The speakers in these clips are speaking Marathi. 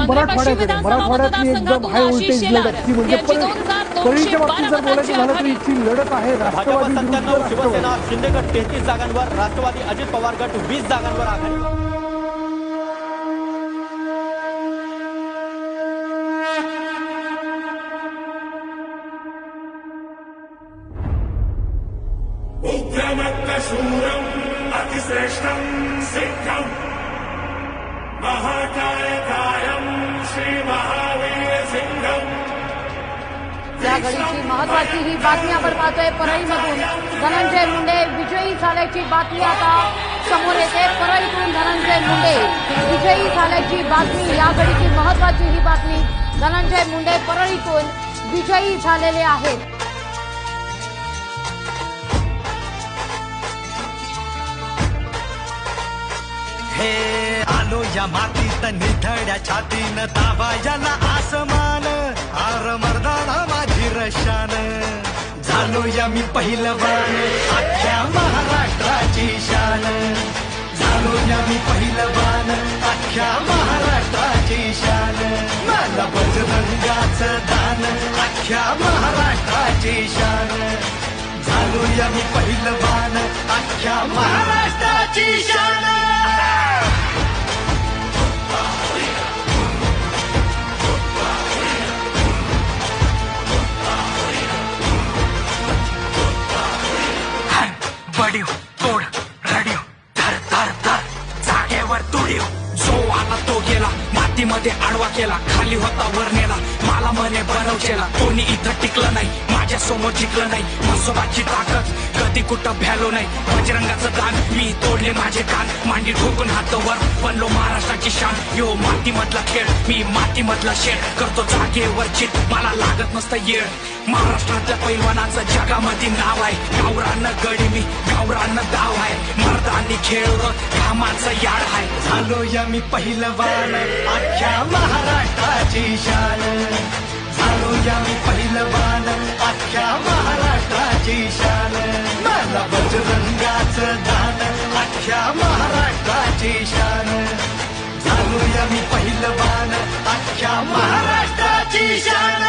मराठवाड्याकडे मराठवाड्यातली एकदम हाय व्होल्टेज लढत ती म्हणजे परळीच्या बाबतीत जर बोलायचं झालं तर इथली लढत आहे राष्ट्रवादी भाजप 97, शिवसेना शिंदे गट 33 जागांवर, राष्ट्रवादी अजित पवार गट 20 जागांवर आघाडी. उग्रमत्तशूरम् अतिश्रेष्ठम् सिद्धम् महाकायकायम् श्रीमहावीरसिंहम्. या घडीची महत्वाची ही बातमी आपण पाहतोय परळीमधून धनंजय मुंडे विजयी झाल्याची बातमी आता समोर येते. परळीतून धनंजय मुंडे विजयी झाल्याची बातमी, या घडीची महत्वाची ही बातमी. धनंजय मुंडे परळीतून विजयी झालेले आहेत. हे आलो या मातीत निधड्या छातीनं दाबायला आसमान, आर मर्दाना माझी रशान. झालो या मी पहिलवान, अख्ख्या महाराष्ट्राची शान. झालो या मी पहिलवान, अख्ख्या महाराष्ट्राची शान. मला बजरंगाचं दान, अख्ख्या महाराष्ट्राची शान. झालो या मी पहिलवान, अख्ख्या महाराष्ट्राची शान. बडीव तोड रडीव धर धर धर जागेवर तुडीव. जो आला तो गेला, मातीमध्ये आडवा केला, खाली होता वर नेला, मला म्हणे बनवचेला. कोणी इथं टिकलं नाही, माझ्या समोर जिंकलं नाही. म्हसोबाची ताकद कधी कुठं भ्यालो नाही. बजरंगाचं दान मी तोडले माझे कान, मांडी ठोकून हात वर बनलो महाराष्ट्राची शान. यो मातीमधला खेळ, मी मातीमधला शेड, करतो जागेवर चित, मला लागत नसतं येळ. महाराष्ट्रातल्या पैलवानाचं जगामध्ये नाव आहे. गावरान गडी मी, गावरान दाव आहे. मर्दानी खेळ कामाचं याड आहे. झालो या मी पहिलवान, अख्ख्या महाराष्ट्राची शान. झालो या मी पहिलवान, अख्ख्या महाराष्ट्राची शान. मला बजरंगाचं दान, अख्ख्या महाराष्ट्राची शान. झालो या मी पहिलवान, अख्ख्या महाराष्ट्राची शान.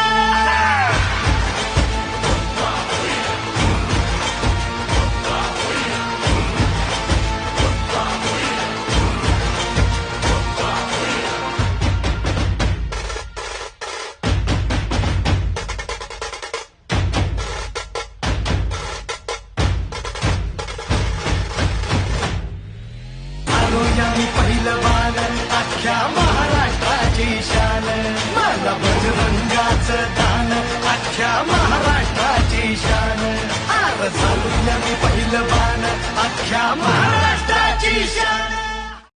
पहिलवान, अख्ख्या महाराष्ट्राची शान. मला बजरंगाचं दान, अख्ख्या